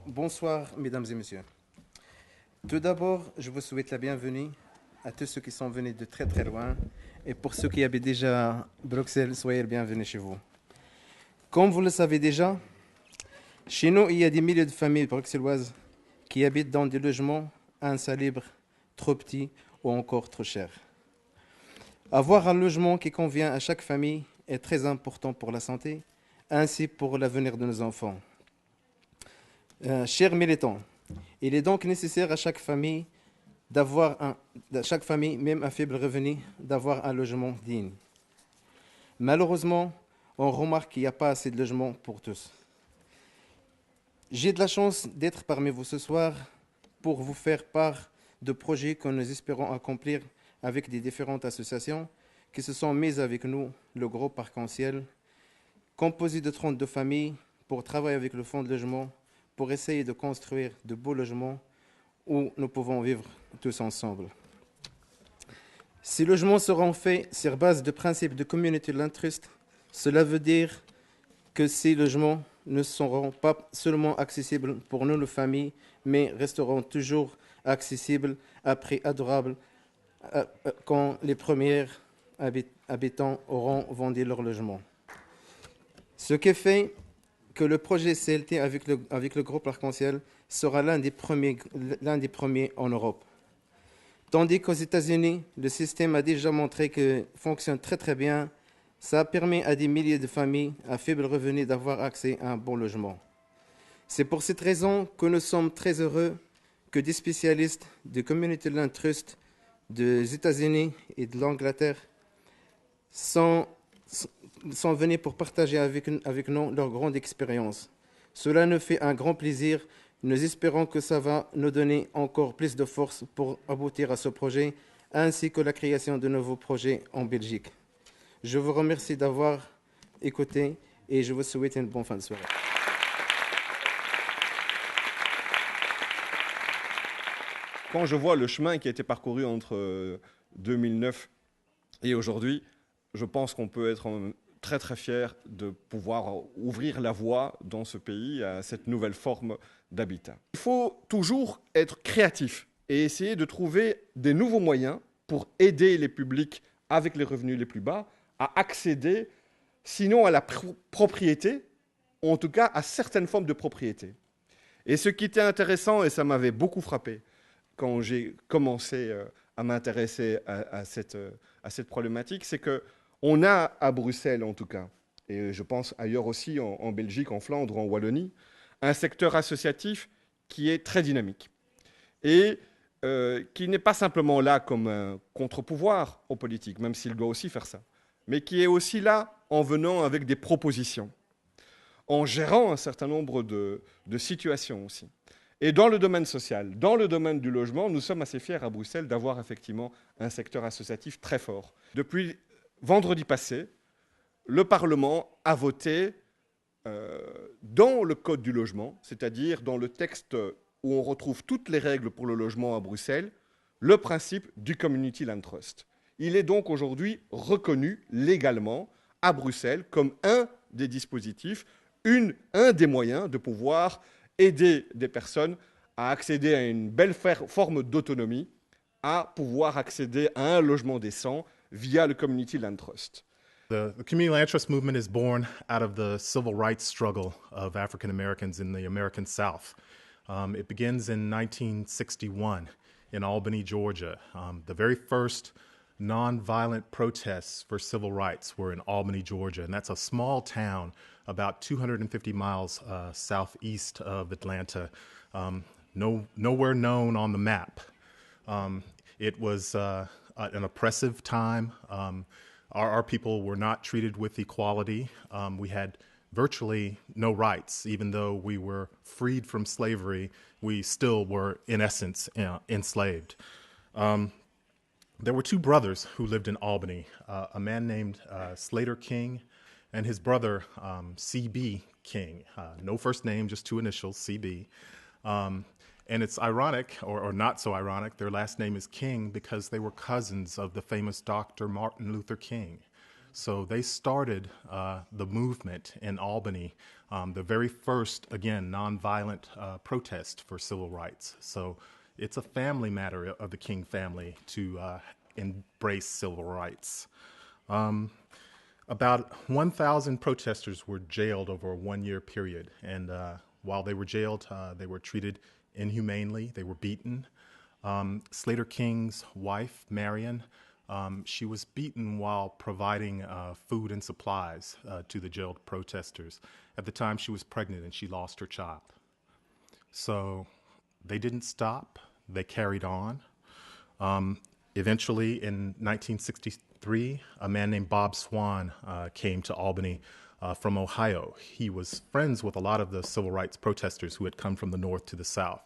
Bonsoir, mesdames et messieurs. Tout d'abord, je vous souhaite la bienvenue à tous ceux qui sont venus de très très loin. Et pour ceux qui habitent déjà à Bruxelles, soyez les bienvenus chez vous. Comme vous le savez déjà, chez nous, il y a des milliers de familles bruxelloises qui habitent dans des logements insalubres, trop petits ou encore trop chers. Avoir un logement qui convient à chaque famille est très important pour la santé, ainsi pour l'avenir de nos enfants. Chers militants, il est donc nécessaire à chaque famille, même à faible revenu, d'avoir un logement digne. Malheureusement, on remarque qu'il n'y a pas assez de logements pour tous. J'ai de la chance d'être parmi vous ce soir pour vous faire part de projets que nous espérons accomplir avec des différentes associations qui se sont mises avec nous, le groupe Arc-en-Ciel, composé de 32 familles, pour travailler avec le fonds de logement, pour essayer de construire de beaux logements où nous pouvons vivre tous ensemble. Ces logements seront faits sur base de principes de community land trust. Cela veut dire que ces logements ne seront pas seulement accessibles pour nous, les familles, mais resteront toujours accessibles à prix adorable quand les premiers habitants auront vendu leur logement. Ce qui fait que le projet CLT avec le groupe Arc-en-Ciel sera l'un des premiers en Europe. Tandis qu'aux États-Unis, le système a déjà montré qu'il fonctionne très très bien. Ça permet à des milliers de familles à faible revenu d'avoir accès à un bon logement. C'est pour cette raison que nous sommes très heureux que des spécialistes de Community Land Trust des États-Unis et de l'Angleterre sont venus pour partager avec nous leur grande expérience. Cela nous fait un grand plaisir. Nous espérons que ça va nous donner encore plus de force pour aboutir à ce projet, ainsi que la création de nouveaux projets en Belgique. Je vous remercie d'avoir écouté et je vous souhaite une bonne fin de soirée. Quand je vois le chemin qui a été parcouru entre 2009 et aujourd'hui, je pense qu'on peut être très très fier de pouvoir ouvrir la voie dans ce pays à cette nouvelle forme d'habitat. Il faut toujours être créatif et essayer de trouver des nouveaux moyens pour aider les publics avec les revenus les plus bas à accéder, sinon à la propriété, ou en tout cas à certaines formes de propriété. Et ce qui était intéressant, et ça m'avait beaucoup frappé, quand j'ai commencé à m'intéresser à cette problématique, c'est qu'on a à Bruxelles en tout cas, et je pense ailleurs aussi en Belgique, en Flandre, en Wallonie, un secteur associatif qui est très dynamique et qui n'est pas simplement là comme un contre-pouvoir aux politiques, même s'il doit aussi faire ça, mais qui est aussi là en venant avec des propositions, en gérant un certain nombre de situations aussi. Et dans le domaine social, dans le domaine du logement, nous sommes assez fiers à Bruxelles d'avoir effectivement un secteur associatif très fort. Depuis vendredi passé, le Parlement a voté dans le Code du logement, c'est-à-dire dans le texte où on retrouve toutes les règles pour le logement à Bruxelles, le principe du Community Land Trust. Il est donc aujourd'hui reconnu légalement à Bruxelles comme un des dispositifs, un des moyens de pouvoir aider des personnes à accéder à une belle forme d'autonomie, à pouvoir accéder à un logement décent via le Community Land Trust. The Community Land Trust movement is born out of the civil rights struggle of African Americans in the American South. It begins in 1961 in Albany, Georgia. The very first nonviolent protests for civil rights were in Albany, Georgia, and that's a small town about 250 miles southeast of Atlanta, nowhere known on the map. It was an oppressive time. Our people were not treated with equality. We had virtually no rights. Even though we were freed from slavery, we still were, in essence, enslaved. There were two brothers who lived in Albany, a man named Slater King and his brother, C.B. King. No first name, just two initials, C.B. And it's ironic, or not so ironic, their last name is King because they were cousins of the famous Dr. Martin Luther King. So they started the movement in Albany, the very first, again, nonviolent protest for civil rights. So it's a family matter of the King family to embrace civil rights. About 1,000 protesters were jailed over a one-year period, and while they were jailed, they were treated inhumanely. They were beaten. Slater King's wife, Marion, she was beaten while providing food and supplies to the jailed protesters. At the time, she was pregnant and she lost her child. So they didn't stop. They carried on. Eventually, in 1963, a man named Bob Swan came to Albany from Ohio. He was friends with a lot of the civil rights protesters who had come from the north to the south.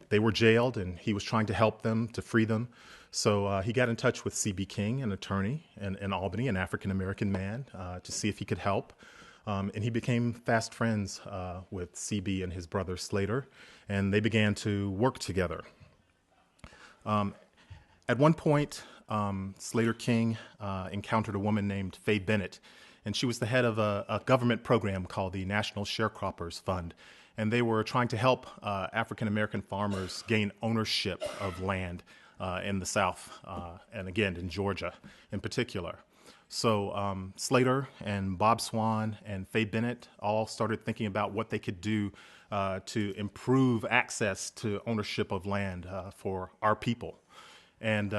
They were jailed, and he was trying to help them, to free them. So he got in touch with C.B. King, an attorney in Albany, an African-American man, to see if he could help. And he became fast friends with C.B. and his brother Slater, and they began to work together. At one point, Slater King encountered a woman named Faye Bennett, and she was the head of a government program called the National Sharecroppers Fund. And they were trying to help African-American farmers gain ownership of land in the South, and again, in Georgia in particular. So Slater and Bob Swan and Faye Bennett all started thinking about what they could do to improve access to ownership of land for our people. And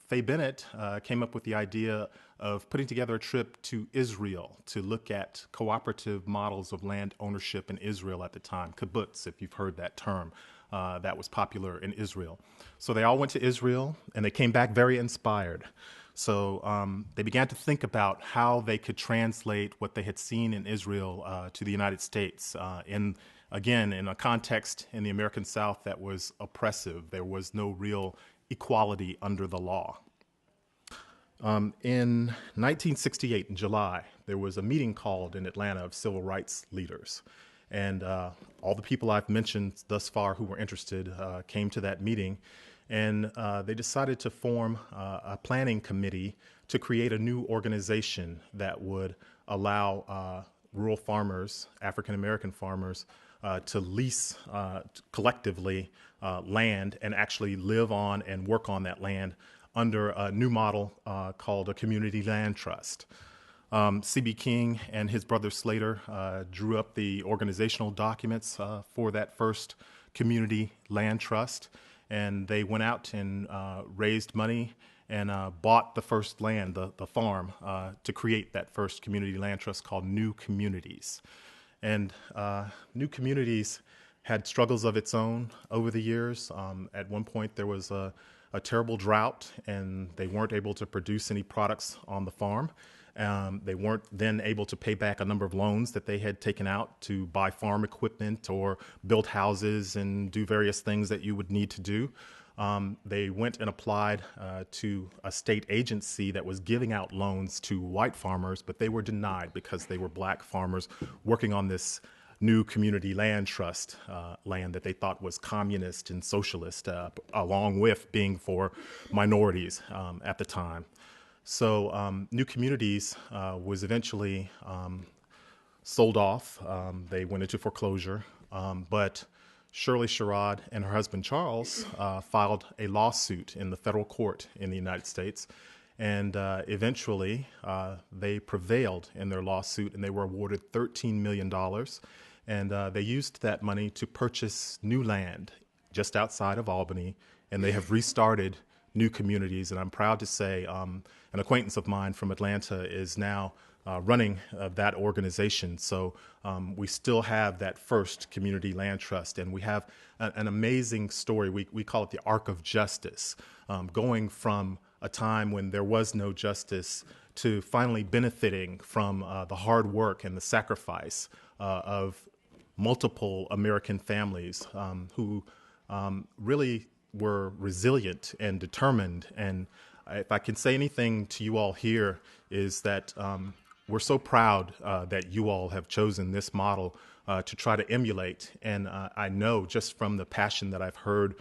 Faye Bennett came up with the idea of putting together a trip to Israel to look at cooperative models of land ownership in Israel at the time, kibbutz, if you've heard that term. That was popular in Israel. So they all went to Israel, and they came back very inspired. So they began to think about how they could translate what they had seen in Israel to the United States again, in a context in the American South that was oppressive. There was no real equality under the law. In 1968, in July, there was a meeting called in Atlanta of civil rights leaders. And all the people I've mentioned thus far who were interested came to that meeting. And they decided to form a planning committee to create a new organization that would allow rural farmers, African-American farmers, to lease collectively land and actually live on and work on that land under a new model called a community land trust. C.B. King and his brother Slater drew up the organizational documents for that first community land trust, and they went out and raised money and bought the first land, the farm, to create that first community land trust called New Communities. And New Communities had struggles of its own over the years. At one point, there was a terrible drought, and they weren't able to produce any products on the farm. They weren't then able to pay back a number of loans that they had taken out to buy farm equipment or build houses and do various things that you would need to do. They went and applied to a state agency that was giving out loans to white farmers, but they were denied because they were black farmers working on this new community land trust land that they thought was communist and socialist, along with being for minorities at the time. So New Communities was eventually sold off. They went into foreclosure, but Shirley Sherrod and her husband Charles filed a lawsuit in the federal court in the United States, and eventually they prevailed in their lawsuit, and they were awarded $13 million, and they used that money to purchase new land just outside of Albany, and they have restarted New Communities. And I'm proud to say an acquaintance of mine from Atlanta is now running that organization. So we still have that first community land trust, and we have an amazing story. We call it the Arc of Justice, going from a time when there was no justice to finally benefiting from the hard work and the sacrifice of multiple American families who really were resilient and determined. And if I can say anything to you all here, is that we're so proud that you all have chosen this model to try to emulate. And I know just from the passion that I've heard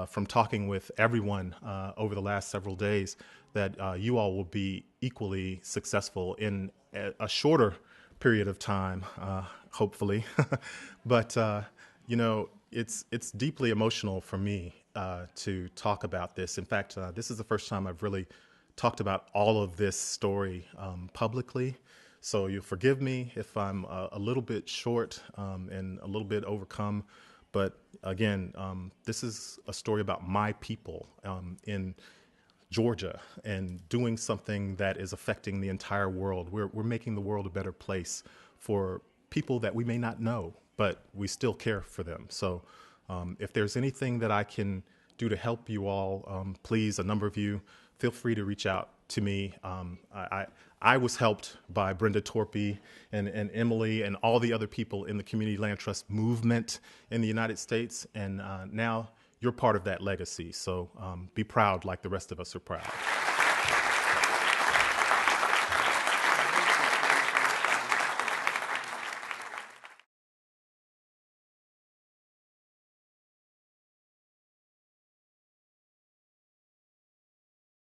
from talking with everyone over the last several days that you all will be equally successful in a shorter period of time, hopefully. But you know, it's deeply emotional for me to talk about this. In fact, this is the first time I've really talked about all of this story publicly. So you'll forgive me if I'm a little bit short and a little bit overcome. But again, this is a story about my people in Georgia and doing something that is affecting the entire world. We're making the world a better place for people that we may not know, but we still care for them. So if there's anything that I can do to help you all, please, a number of you, feel free to reach out to me. I was helped by Brenda Torpy and Emily and all the other people in the Community Land Trust movement in the United States, and now you're part of that legacy. So be proud like the rest of us are proud.